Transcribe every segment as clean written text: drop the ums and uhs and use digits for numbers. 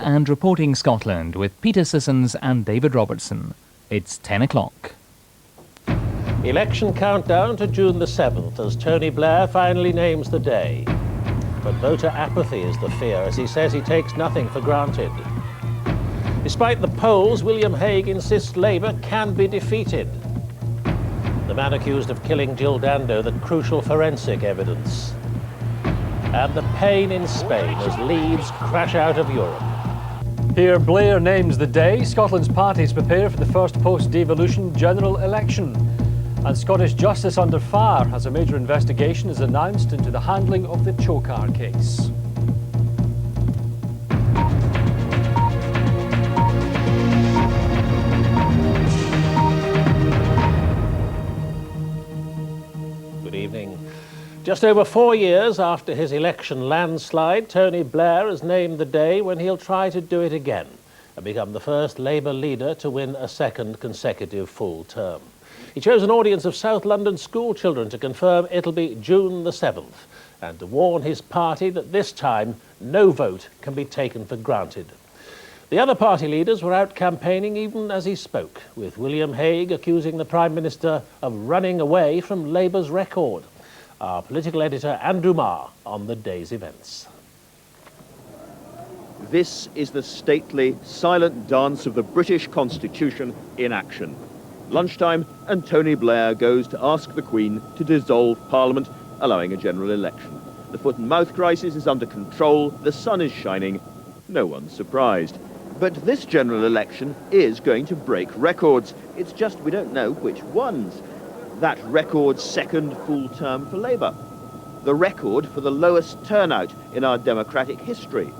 And reporting Scotland with Peter Sissons and David Robertson. It's 10 o'clock. Election countdown to June the 7th as Tony Blair finally names the day. But voter apathy is the fear as he says he takes nothing for granted. Despite the polls, William Hague insists Labour can be defeated. The man accused of killing Jill Dando, the crucial forensic evidence. And the pain in Spain as Leeds crash out of Europe. Here, Blair names the day. Scotland's parties prepare for the first post-devolution general election. And Scottish Justice under fire as a major investigation is announced into the handling of the Chocar case. Good evening. Just over 4 years after his election landslide, Tony Blair has named the day when he'll try to do it again and become the first Labour leader to win a second consecutive full term. He chose an audience of South London school children to confirm it'll be June the 7th and to warn his party that this time no vote can be taken for granted. The other party leaders were out campaigning even as he spoke, with William Hague accusing the Prime Minister of running away from Labour's record. Our political editor Andrew Marr on the day's events. This is the stately, silent dance of the British Constitution in action. Lunchtime, and Tony Blair goes to ask the Queen to dissolve Parliament, allowing a general election. The foot and mouth crisis is under control, the sun is shining, no one's surprised. But this general election is going to break records. It's just we don't know which ones. That record second full term for Labour. The record for the lowest turnout in our democratic history.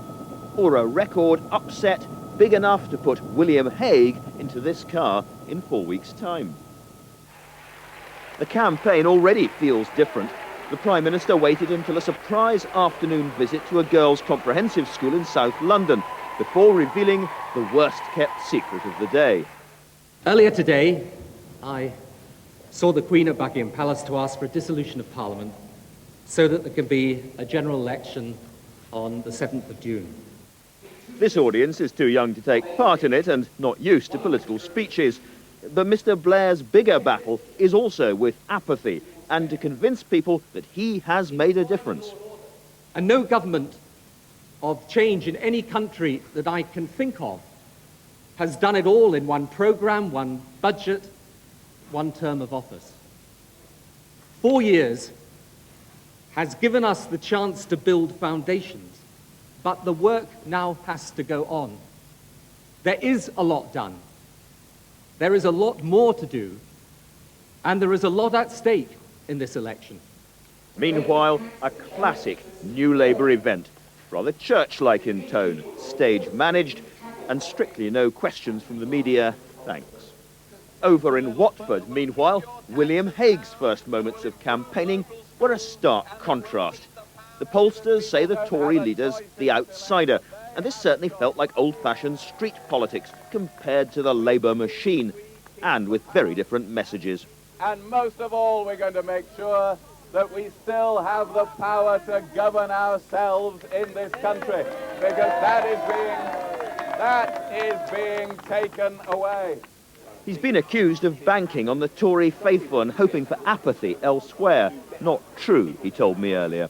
Or a record upset big enough to put William Hague into this car in 4 weeks' time. The campaign already feels different. The Prime Minister waited until a surprise afternoon visit to a girls' comprehensive school in South London before revealing the worst-kept secret of the day. Earlier today, I saw the Queen at Buckingham Palace to ask for a dissolution of Parliament so that there can be a general election on the 7th of June. This audience is too young to take part in it and not used to political speeches. But Mr. Blair's bigger battle is also with apathy and to convince people that he has made a difference. And no government of change in any country that I can think of has done it all in one programme, one budget, one term of office. 4 years has given us the chance to build foundations, but the work now has to go on. There is a lot done. There is a lot more to do, and there is a lot at stake in this election. Meanwhile, a classic New Labour event, rather church-like in tone, stage-managed, and strictly no questions from the media, thanks. Over in Watford, meanwhile, William Hague's first moments of campaigning were a stark contrast. The pollsters say the Tory leader's the outsider, and this certainly felt like old-fashioned street politics compared to the Labour machine, and with very different messages. And most of all, we're going to make sure that we still have the power to govern ourselves in this country, because that is being taken away. He's been accused of banking on the Tory faithful and hoping for apathy elsewhere. Not true, he told me earlier.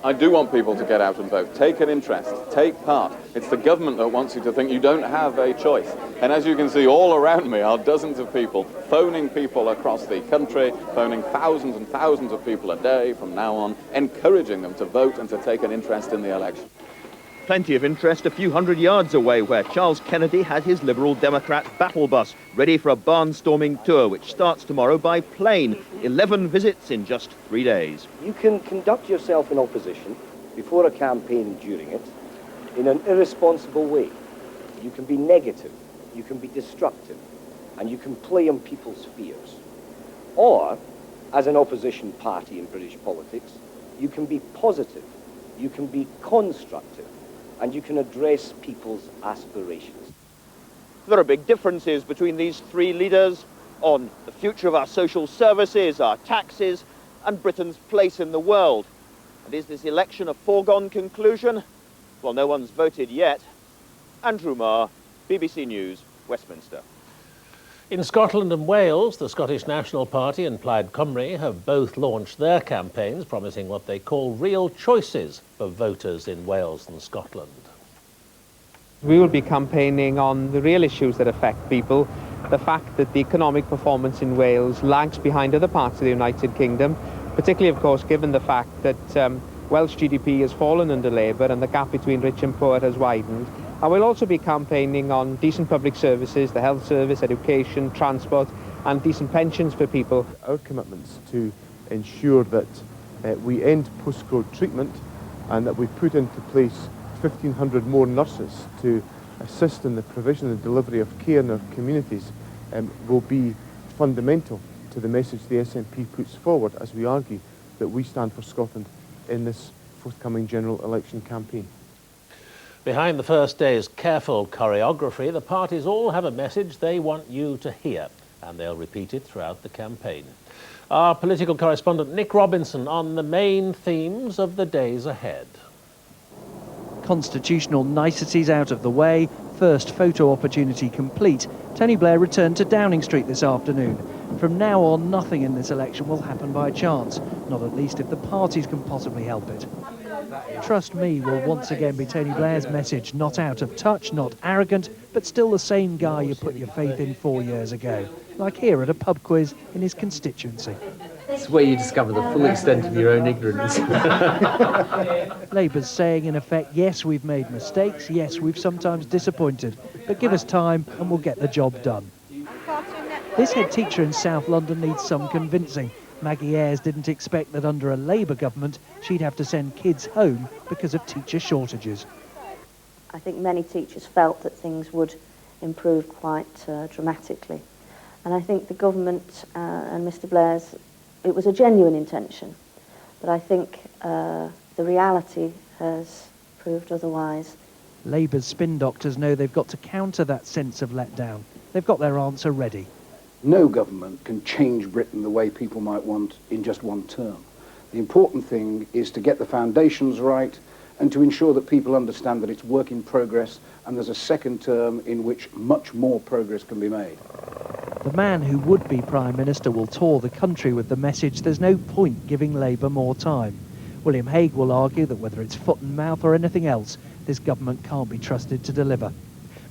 I do want people to get out and vote. Take an interest. Take part. It's the government that wants you to think you don't have a choice. And as you can see, all around me are dozens of people phoning people across the country, phoning thousands and thousands of people a day from now on, encouraging them to vote and to take an interest in the election. Plenty of interest a few hundred yards away where Charles Kennedy had his Liberal Democrat battle bus ready for a barnstorming tour which starts tomorrow by plane. 11 visits in just 3 days. You can conduct yourself in opposition before a campaign and during it in an irresponsible way. You can be negative, you can be destructive, and you can play on people's fears. Or, as an opposition party in British politics, you can be positive, you can be constructive, and you can address people's aspirations. There are big differences between these three leaders on the future of our social services, our taxes, and Britain's place in the world. And is this election a foregone conclusion? Well, no one's voted yet. Andrew Marr, BBC News, Westminster. In Scotland and Wales, the Scottish National Party and Plaid Cymru have both launched their campaigns promising what they call real choices for voters in Wales and Scotland. We will be campaigning on the real issues that affect people. The fact that the economic performance in Wales lags behind other parts of the United Kingdom, particularly, of course, given the fact that Welsh GDP has fallen under Labour and the gap between rich and poor has widened. And we'll also be campaigning on decent public services, the health service, education, transport, and decent pensions for people. Our commitments to ensure that we end postcode treatment and that we put into place 1,500 more nurses to assist in the provision and delivery of care in our communities will be fundamental to the message the SNP puts forward as we argue that we stand for Scotland in this forthcoming general election campaign. Behind the first day's careful choreography, the parties all have a message they want you to hear, and they'll repeat it throughout the campaign. Our political correspondent Nick Robinson on the main themes of the days ahead. Constitutional niceties out of the way, first photo opportunity complete, Tony Blair returned to Downing Street this afternoon. From now on, nothing in this election will happen by chance, not at least if the parties can possibly help it. Trust me will once again be Tony Blair's message, not out of touch, not arrogant, but still the same guy you put your faith in 4 years ago, like here at a pub quiz in his constituency. It's where you discover the full extent of your own ignorance. Labour's saying, in effect, yes, we've made mistakes, yes, we've sometimes disappointed, but give us time and we'll get the job done. This head teacher in South London needs some convincing. Maggie Ayres didn't expect that under a Labour government she'd have to send kids home because of teacher shortages. I think many teachers felt that things would improve quite dramatically. And I think the government and Mr Blair's, it was a genuine intention. But I think the reality has proved otherwise. Labour's spin doctors know they've got to counter that sense of letdown. They've got their answer ready. No government can change Britain the way people might want in just one term. The important thing is to get the foundations right and to ensure that people understand that it's work in progress and there's a second term in which much more progress can be made. The man who would be Prime Minister will tour the country with the message there's no point giving Labour more time. William Hague will argue that whether it's foot and mouth or anything else, this government can't be trusted to deliver.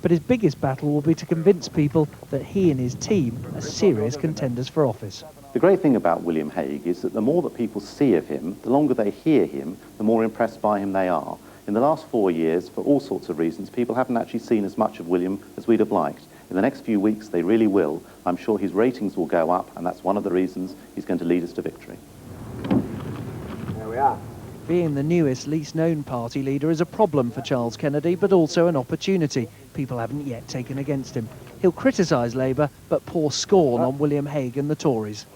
But his biggest battle will be to convince people that he and his team are serious contenders for office. The great thing about William Hague is that the more that people see of him, the longer they hear him, the more impressed by him they are. In the last 4 years, for all sorts of reasons, people haven't actually seen as much of William as we'd have liked. In the next few weeks, they really will. I'm sure his ratings will go up, and that's one of the reasons he's going to lead us to victory. There we are. Being the newest, least known party leader is a problem for Charles Kennedy, but also an opportunity. People haven't yet taken against him. He'll criticise Labour, but pour scorn on William Hague and the Tories.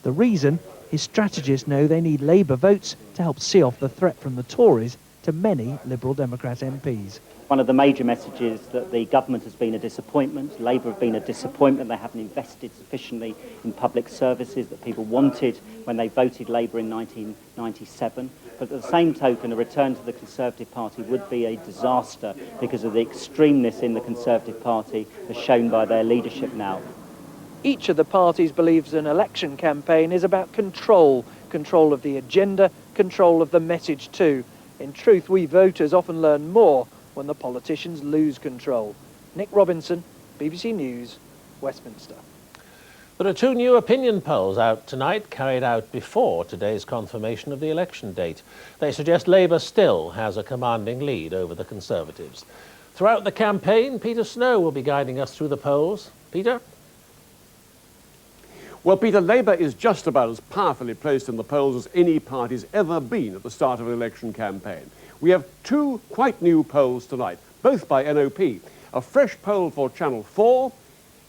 The reason? His strategists know they need Labour votes to help see off the threat from the Tories to many Liberal Democrat MPs. One of the major messages that the government has been a disappointment, Labour have been a disappointment, they haven't invested sufficiently in public services that people wanted when they voted Labour in 1997. But at the same token, a return to the Conservative Party would be a disaster because of the extremeness in the Conservative Party as shown by their leadership now. Each of the parties believes an election campaign is about control. Control of the agenda, control of the message too. In truth, we voters often learn more when the politicians lose control. Nick Robinson, BBC News, Westminster. There are 2 new opinion polls out tonight, carried out before today's confirmation of the election date. They suggest Labour still has a commanding lead over the Conservatives. Throughout the campaign, Peter Snow will be guiding us through the polls. Peter? Well, Peter, Labour is just about as powerfully placed in the polls as any party's ever been at the start of an election campaign. We have 2 quite new polls tonight, both by NOP. A fresh poll for Channel 4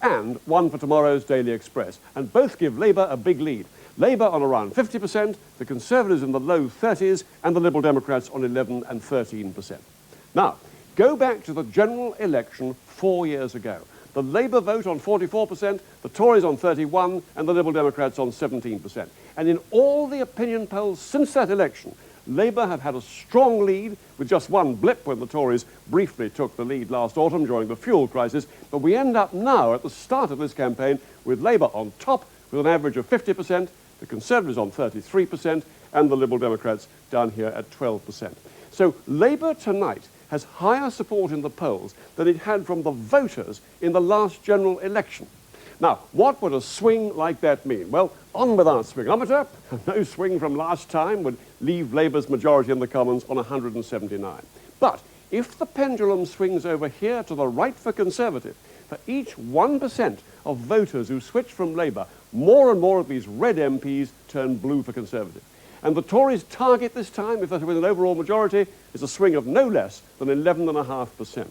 and one for tomorrow's Daily Express, and both give Labour a big lead. Labour on around 50%, the Conservatives in the low 30s, and the Liberal Democrats on 11 and 13%. Now, go back to the general election 4 years ago. The Labour vote on 44%, the Tories on 31%, and the Liberal Democrats on 17%. And in all the opinion polls since that election, Labour have had a strong lead, with just one blip when the Tories briefly took the lead last autumn during the fuel crisis. But we end up now, at the start of this campaign, with Labour on top, with an average of 50%, the Conservatives on 33%, and the Liberal Democrats down here at 12%. So Labour tonight has higher support in the polls than it had from the voters in the last general election. Now, what would a swing like that mean? Well, on with our swingometer. No swing from last time would leave Labour's majority in the Commons on 179. But if the pendulum swings over here to the right for Conservative, for each 1% of voters who switch from Labour, more and more of these red MPs turn blue for Conservative. And the Tories' target this time, if they're with an overall majority, is a swing of no less than 11.5%.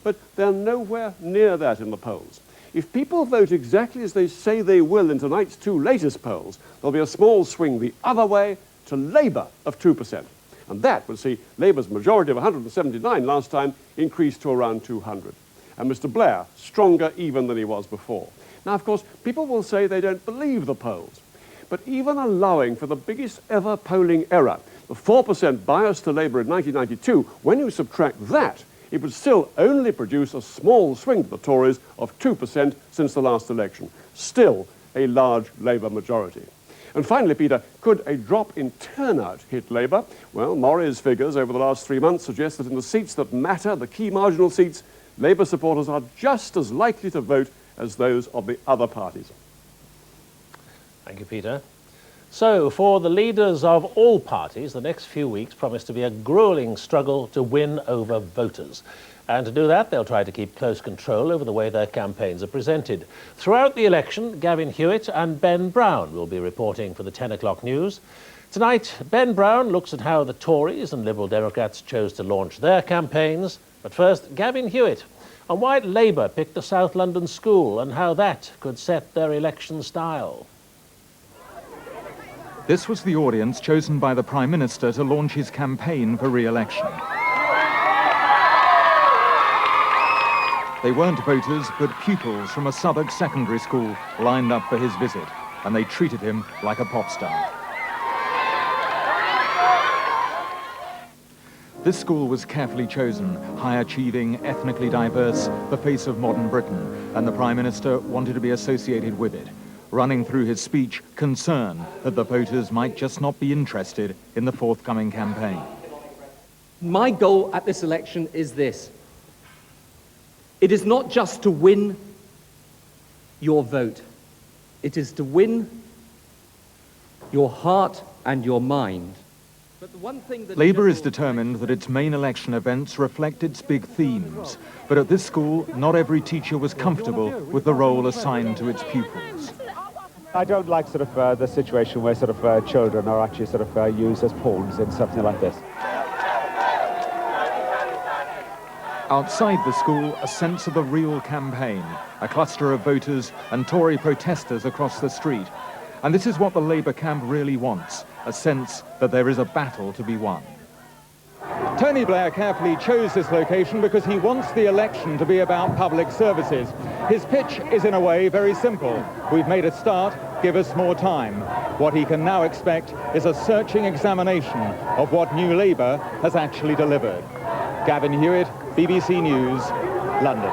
But they're nowhere near that in the polls. If people vote exactly as they say they will in tonight's two latest polls, there'll be a small swing the other way to Labour of 2%. And that would see Labour's majority of 179 last time increase to around 200. And Mr. Blair stronger even than he was before. Now, of course, people will say they don't believe the polls. But even allowing for the biggest ever polling error, the 4% bias to Labour in 1992, when you subtract that, it would still only produce a small swing to the Tories of 2% since the last election. Still a large Labour majority. And finally, Peter, could a drop in turnout hit Labour? Well, Murray's figures over the last 3 months suggest that in the seats that matter, the key marginal seats, Labour supporters are just as likely to vote as those of the other parties. Thank you, Peter. So, for the leaders of all parties, the next few weeks promise to be a gruelling struggle to win over voters. And to do that, they'll try to keep close control over the way their campaigns are presented. Throughout the election, Gavin Hewitt and Ben Brown will be reporting for the 10 o'clock news. Tonight, Ben Brown looks at how the Tories and Liberal Democrats chose to launch their campaigns. But first, Gavin Hewitt on why Labour picked a South London school and how that could set their election style. This was the audience chosen by the Prime Minister to launch his campaign for re-election. They weren't voters, but pupils from a Southwark secondary school lined up for his visit, and they treated him like a pop star. This school was carefully chosen, high-achieving, ethnically diverse, the face of modern Britain, and the Prime Minister wanted to be associated with it, running through his speech concern that the voters might just not be interested in the forthcoming campaign. My goal at this election is this. It is not just to win your vote. It is to win your heart and your mind. But the one thing that Labour is determined that its main election events reflect its big themes. But at this school, not every teacher was comfortable with the role assigned to its pupils. I don't like the situation where children are actually used as pawns in something like this. Outside the school, a sense of the real campaign, a cluster of voters and Tory protesters across the street. And this is what the Labour camp really wants, a sense that there is a battle to be won. Tony Blair carefully chose this location because he wants the election to be about public services. His pitch is, in a way, very simple. We've made a start, give us more time. What he can now expect is a searching examination of what New Labour has actually delivered. Gavin Hewitt, BBC News, London.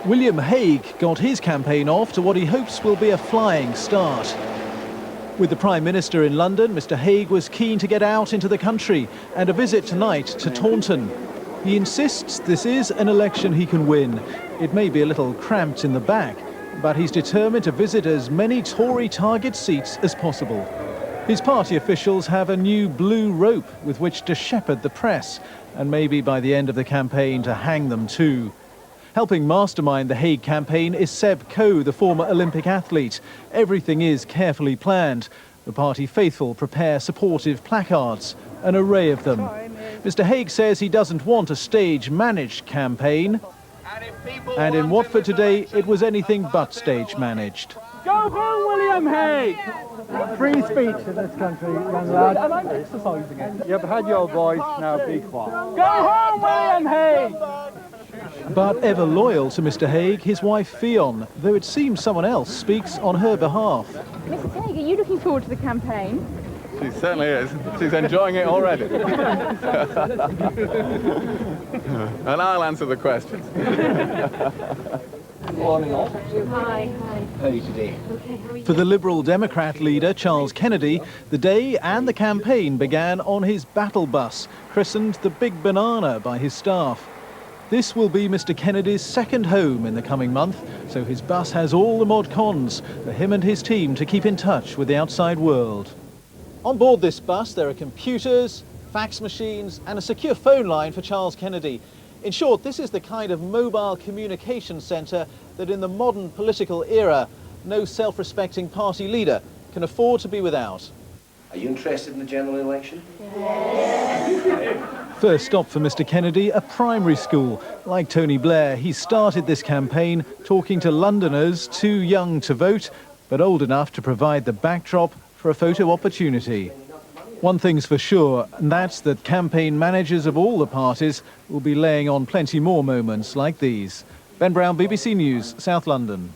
William Hague got his campaign off to what he hopes will be a flying start. With the Prime Minister in London, Mr Hague was keen to get out into the country and a visit tonight to Taunton. He insists this is an election he can win. It may be a little cramped in the back, but he's determined to visit as many Tory target seats as possible. His party officials have a new blue rope with which to shepherd the press, and maybe by the end of the campaign to hang them too. Helping mastermind the Hague campaign is Seb Coe, the former Olympic athlete. Everything is carefully planned. The party faithful prepare supportive placards, an array of them. Mr Hague says he doesn't want a stage-managed campaign. And in Watford today, it was anything but stage-managed. Go home, William Hague! Free speech in this country, young lad. I like exercising it. You've had your voice, now be quiet. Go home, William Hague! But ever loyal to Mr Hague, his wife Fionn, though it seems someone else speaks on her behalf. Mrs Hague, are you looking forward to the campaign? She certainly is. She's enjoying it already. And I'll answer the questions. Morning all. Hi. How are you today? For the Liberal Democrat leader, Charles Kennedy, the day and the campaign began on his battle bus, christened the Big Banana by his staff. This will be Mr Kennedy's second home in the coming month, so his bus has all the mod cons for him and his team to keep in touch with the outside world. On board this bus there are computers, fax machines and a secure phone line for Charles Kennedy. In short, this is the kind of mobile communication centre that in the modern political era no self-respecting party leader can afford to be without. Are you interested in the general election? First stop for Mr Kennedy, a primary school. Like Tony Blair, he started this campaign talking to Londoners too young to vote, but old enough to provide the backdrop for a photo opportunity. One thing's for sure, and that's that campaign managers of all the parties will be laying on plenty more moments like these. Ben Brown, BBC News, South London.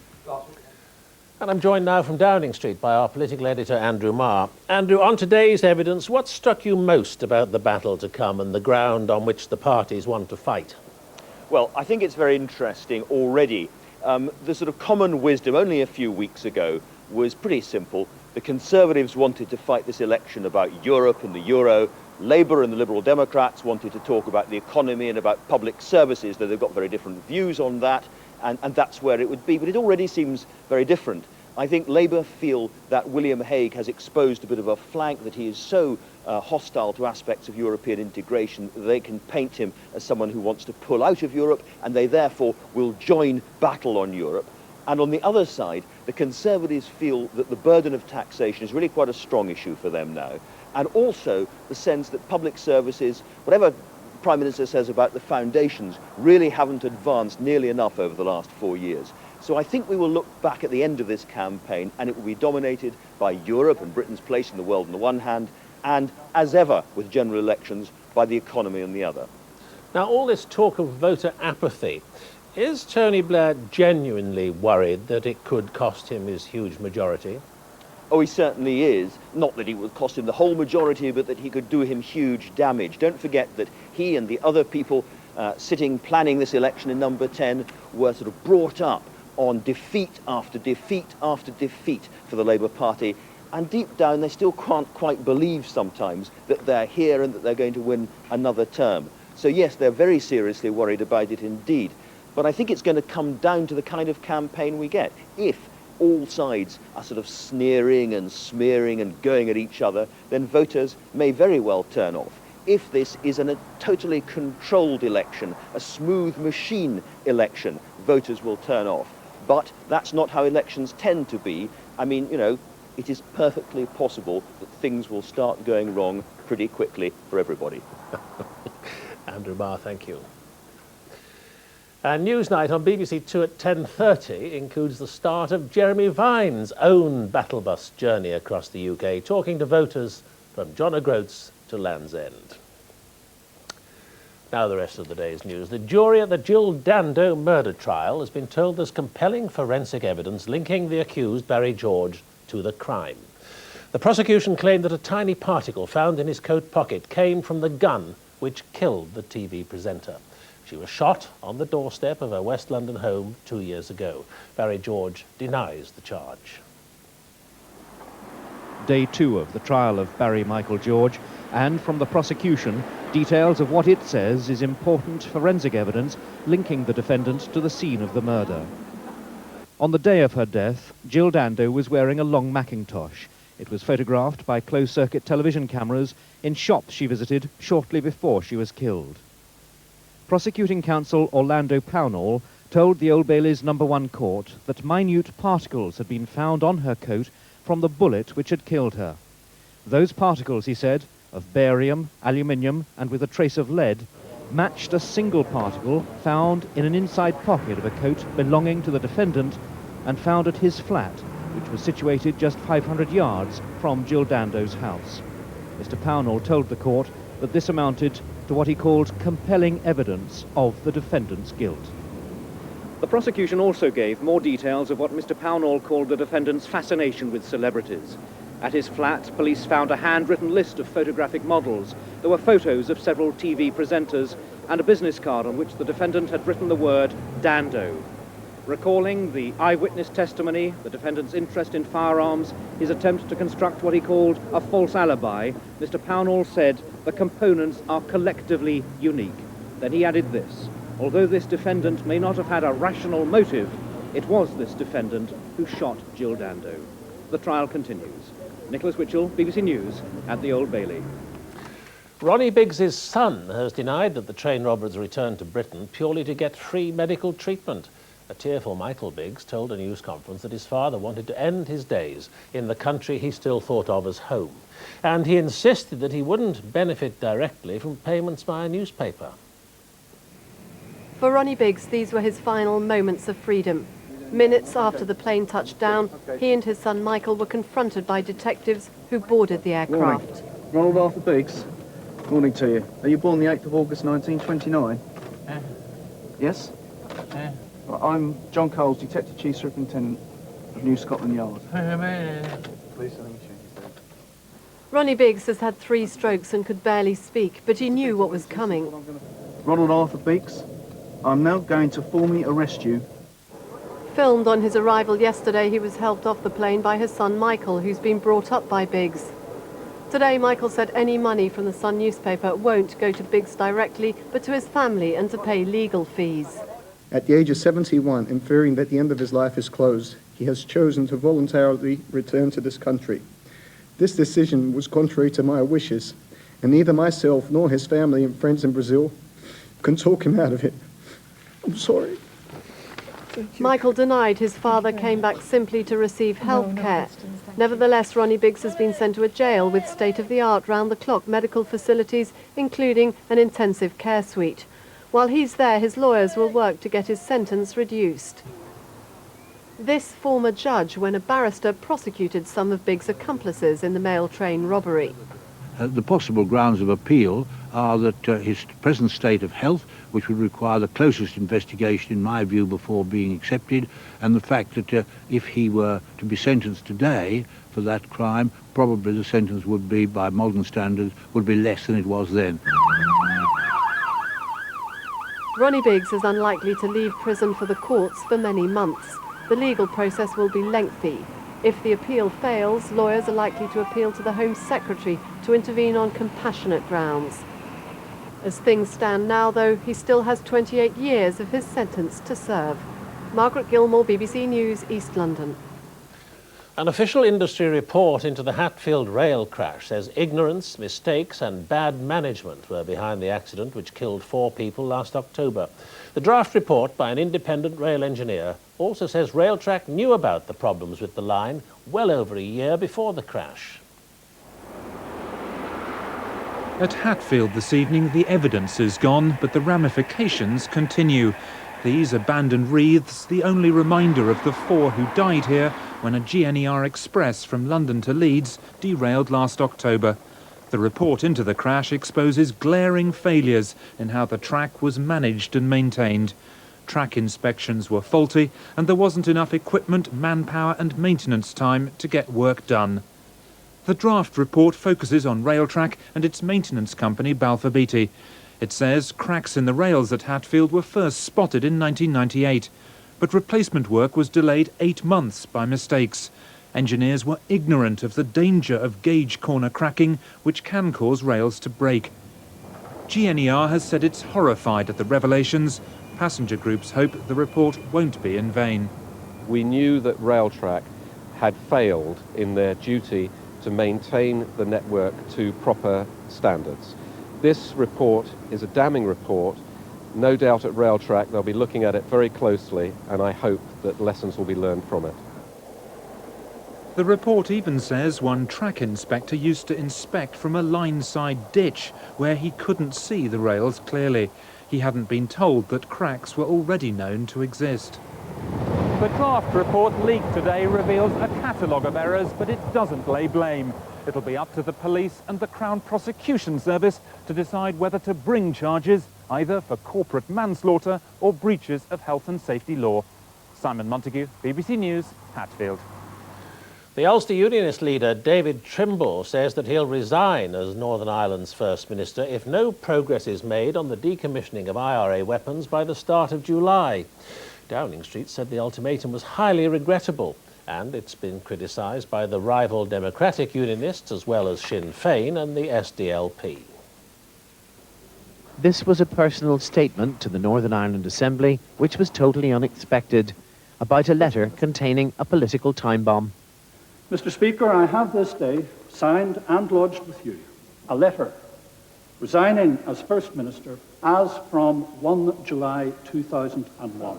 And I'm joined now from Downing Street by our political editor, Andrew Marr. Andrew, on today's evidence, what struck you most about the battle to come and the ground on which the parties want to fight? Well, I think it's very interesting already. The sort of common wisdom only a few weeks ago was pretty simple. The Conservatives wanted to fight this election about Europe and the euro. Labour and the Liberal Democrats wanted to talk about the economy and about public services, though they've got very different views on that, and that's where it would be. But it already seems very different. I think Labour feel that William Hague has exposed a bit of a flank, that he is so hostile to aspects of European integration that they can paint him as someone who wants to pull out of Europe, and they therefore will join battle on Europe. And on the other side, the Conservatives feel that the burden of taxation is really quite a strong issue for them now. And also the sense that public services, whatever Prime Minister says about the foundations, really haven't advanced nearly enough over the last 4 years. So I think we will look back at the end of this campaign and it will be dominated by Europe and Britain's place in the world on the one hand, and as ever with general elections, by the economy on the other. Now, all this talk of voter apathy, is Tony Blair genuinely worried that it could cost him his huge majority? Oh, he certainly is. Not that it would cost him the whole majority, but that he could do him huge damage. Don't forget that he and the other people sitting planning this election in number 10 were sort of brought up on defeat after defeat after defeat for the Labour Party. And deep down, they still can't quite believe sometimes that they're here and that they're going to win another term. So yes, they're very seriously worried about it indeed. But I think it's going to come down to the kind of campaign we get. If all sides are sort of sneering and smearing and going at each other, then voters may very well turn off. If this is a totally controlled election, a smooth machine election, voters will turn off. But that's not how elections tend to be. I mean, you know, it is perfectly possible that things will start going wrong pretty quickly for everybody. Andrew Marr, thank you. And Newsnight on BBC Two at 10:30 includes the start of Jeremy Vine's own battle bus journey across the UK, talking to voters from John O'Groats to Land's End. Now the rest of the day's news. The jury at the Jill Dando murder trial has been told there's compelling forensic evidence linking the accused Barry George to the crime. The prosecution claimed that a tiny particle found in his coat pocket came from the gun which killed the TV presenter. She was shot on the doorstep of her West London home 2 years ago. Barry George denies the charge. Day 2 of the trial of Barry Michael George, and from the prosecution, details of what it says is important forensic evidence linking the defendant to the scene of the murder. On the day of her death, Jill Dando was wearing a long Macintosh. It was photographed by closed-circuit television cameras in shops she visited shortly before she was killed. Prosecuting counsel Orlando Pownall told the Old Bailey's No. 1 court that minute particles had been found on her coat from the bullet which had killed her. Those particles, he said, of barium, aluminium, and with a trace of lead, matched a single particle found in an inside pocket of a coat belonging to the defendant and found at his flat, which was situated just 500 yards from Jill Dando's house. Mr. Pownall told the court that this amounted to what he called compelling evidence of the defendant's guilt. The prosecution also gave more details of what Mr. Pownall called the defendant's fascination with celebrities. At his flat, police found a handwritten list of photographic models. There were photos of several TV presenters and a business card on which the defendant had written the word Dando. Recalling the eyewitness testimony, the defendant's interest in firearms, his attempt to construct what he called a false alibi, Mr. Pownall said the components are collectively unique. Then he added this: although this defendant may not have had a rational motive, it was this defendant who shot Jill Dando. The trial continues. Nicholas Witchell, BBC News, at the Old Bailey. Ronnie Biggs's son has denied that the train robbers returned to Britain purely to get free medical treatment. A tearful Michael Biggs told a news conference that his father wanted to end his days in the country he still thought of as home. And he insisted that he wouldn't benefit directly from payments by a newspaper. For Ronnie Biggs, these were his final moments of freedom. Minutes after the plane touched down, he and his son Michael were confronted by detectives who boarded the aircraft. Morning. Ronald Arthur Biggs. Morning to you. Are you born the 8th of August 1929? Yes? Well, I'm John Coles, Detective Chief Superintendent of New Scotland Yard. Please, Ronnie Biggs has had 3 strokes and could barely speak, but he knew what was coming. Ronald Arthur Biggs, I'm now going to formally arrest you. Filmed on his arrival yesterday, he was helped off the plane by his son Michael, who's been brought up by Biggs. Today, Michael said any money from the Sun newspaper won't go to Biggs directly, but to his family and to pay legal fees. At the age of 71, and fearing that the end of his life is closed, he has chosen to voluntarily return to this country. This decision was contrary to my wishes, and neither myself nor his family and friends in Brazil can talk him out of it. I'm sorry. Michael denied his father came back simply to receive health care. Nevertheless, Ronnie Biggs has been sent to a jail with state-of-the-art round-the-clock medical facilities, including an intensive care suite. While he's there, his lawyers will work to get his sentence reduced. This former judge, when a barrister, prosecuted some of Biggs' accomplices in the mail train robbery. The possible grounds of appeal are that his present state of health, which would require the closest investigation, in my view, before being accepted, and the fact that if he were to be sentenced today for that crime, probably the sentence would be, by modern standards, would be less than it was then. Ronnie Biggs is unlikely to leave prison for the courts for many months. The legal process will be lengthy. If the appeal fails, lawyers are likely to appeal to the Home Secretary to intervene on compassionate grounds. As things stand now, though, he still has 28 years of his sentence to serve. Margaret Gilmore, BBC News, East London. An official industry report into the Hatfield rail crash says ignorance, mistakes and bad management were behind the accident which killed 4 people last October. The draft report by an independent rail engineer also says Railtrack knew about the problems with the line well over a year before the crash. At Hatfield this evening, the evidence is gone, but the ramifications continue. These abandoned wreaths, the only reminder of the 4 who died here when a GNER Express from London to Leeds derailed last October. The report into the crash exposes glaring failures in how the track was managed and maintained. Track inspections were faulty, and there wasn't enough equipment, manpower and maintenance time to get work done. The draft report focuses on Railtrack and its maintenance company Balfour Beatty. It says cracks in the rails at Hatfield were first spotted in 1998, but replacement work was delayed 8 months by mistakes. Engineers were ignorant of the danger of gauge corner cracking, which can cause rails to break. GNER has said it's horrified at the revelations. Passenger groups hope the report won't be in vain. We knew that Railtrack had failed in their duty to maintain the network to proper standards. This report is a damning report. No doubt at Railtrack they'll be looking at it very closely, and I hope that lessons will be learned from it. The report even says one track inspector used to inspect from a line-side ditch where he couldn't see the rails clearly. He hadn't been told that cracks were already known to exist. The draft report leaked today reveals a catalogue of errors, but it doesn't lay blame. It'll be up to the police and the Crown Prosecution Service to decide whether to bring charges either for corporate manslaughter or breaches of health and safety law. Simon Montague, BBC News, Hatfield. The Ulster Unionist leader David Trimble says that he'll resign as Northern Ireland's First Minister if no progress is made on the decommissioning of IRA weapons by the start of July. Downing Street said the ultimatum was highly regrettable, and it's been criticised by the rival Democratic Unionists as well as Sinn Féin and the SDLP. This was a personal statement to the Northern Ireland Assembly, which was totally unexpected, about a letter containing a political time bomb. Mr. Speaker, I have this day signed and lodged with you a letter resigning as First Minister as from 1 July 2001.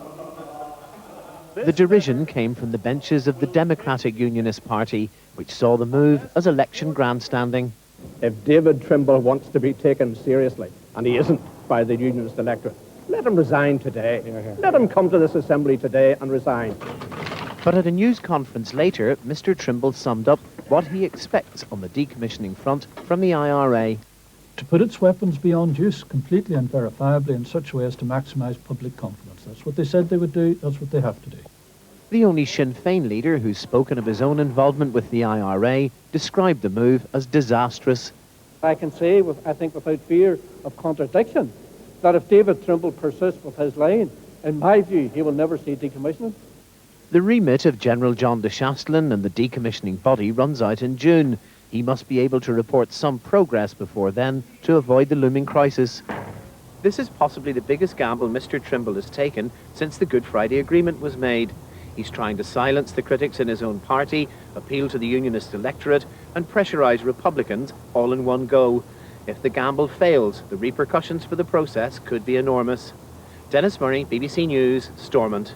The derision came from the benches of the Democratic Unionist Party, which saw the move as election grandstanding. If David Trimble wants to be taken seriously, and he isn't by the Unionist electorate, let him resign today. Let him come to this Assembly today and resign. But at a news conference later, Mr. Trimble summed up what he expects on the decommissioning front from the IRA. To put its weapons beyond use completely and verifiably in such a way as to maximise public confidence. That's what they said they would do, that's what they have to do. The only Sinn Féin leader who's spoken of his own involvement with the IRA described the move as disastrous. I can say, I think without fear of contradiction, that if David Trimble persists with his line, in my view, he will never see decommissioning. The remit of General John de Chastelain and the decommissioning body runs out in June. He must be able to report some progress before then to avoid the looming crisis. This is possibly the biggest gamble Mr. Trimble has taken since the Good Friday Agreement was made. He's trying to silence the critics in his own party, appeal to the Unionist electorate, and pressurise Republicans all in one go. If the gamble fails, the repercussions for the process could be enormous. Dennis Murray, BBC News, Stormont.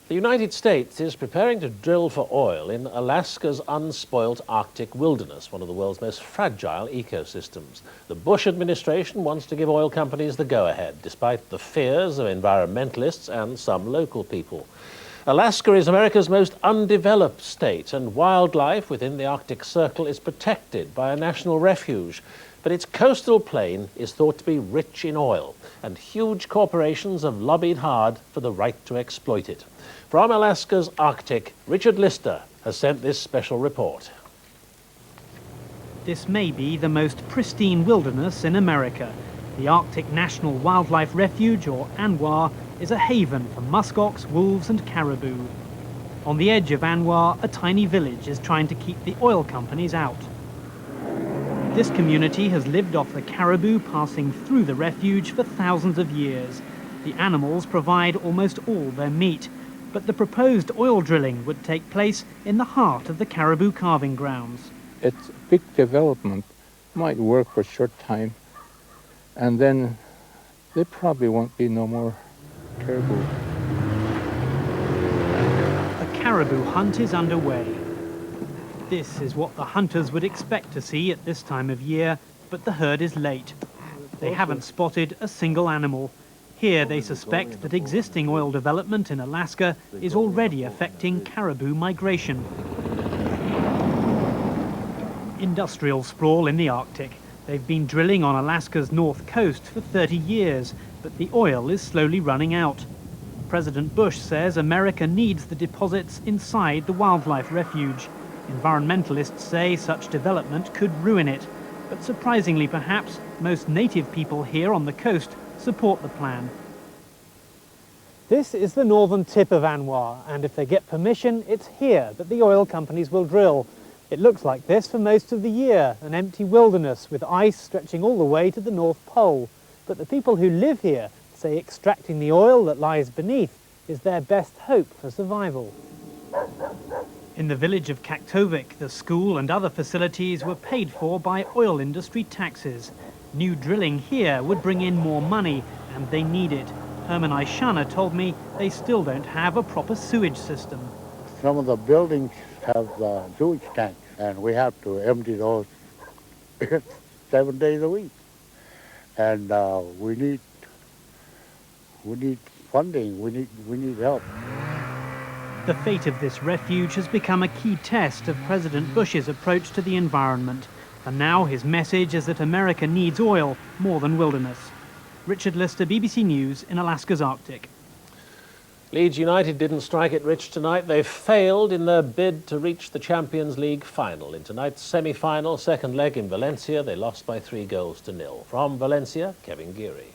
The United States is preparing to drill for oil in Alaska's unspoilt Arctic wilderness, one of the world's most fragile ecosystems. The Bush administration wants to give oil companies the go-ahead, despite the fears of environmentalists and some local people. Alaska is America's most undeveloped state, and wildlife within the Arctic Circle is protected by a national refuge. But its coastal plain is thought to be rich in oil, and huge corporations have lobbied hard for the right to exploit it. From Alaska's Arctic, Richard Lister has sent this special report. This may be the most pristine wilderness in America. The Arctic National Wildlife Refuge, or ANWR, is a haven for muskox, wolves and caribou. On the edge of ANWR, a tiny village is trying to keep the oil companies out. This community has lived off the caribou passing through the refuge for thousands of years. The animals provide almost all their meat, but the proposed oil drilling would take place in the heart of the caribou calving grounds. It's a big development, might work for a short time, and then there probably won't be no more caribou. A caribou hunt is underway. This is what the hunters would expect to see at this time of year, but the herd is late. They haven't spotted a single animal. Here they suspect that existing oil development in Alaska is already affecting caribou migration. Industrial sprawl in the Arctic. They've been drilling on Alaska's north coast for 30 years, but the oil is slowly running out. President Bush says America needs the deposits inside the wildlife refuge. Environmentalists say such development could ruin it, but surprisingly perhaps, most native people here on the coast support the plan. This is the northern tip of ANWR, and if they get permission, it's here that the oil companies will drill. It looks like this for most of the year, an empty wilderness with ice stretching all the way to the North Pole. But the people who live here say extracting the oil that lies beneath is their best hope for survival. In the village of Kaktovik, the school and other facilities were paid for by oil industry taxes. New drilling here would bring in more money, and they need it. Herman Aishana told me they still don't have a proper sewage system. Some of the buildings have sewage tanks, and we have to empty those 7 days a week. And we need funding, we need help. The fate of this refuge has become a key test of President Bush's approach to the environment. And now his message is that America needs oil more than wilderness. Richard Lister, BBC News in Alaska's Arctic. Leeds United didn't strike it rich tonight. They failed in their bid to reach the Champions League final. In tonight's semi-final second leg in Valencia, they lost by 3 goals to 0. From Valencia, Kevin Geary.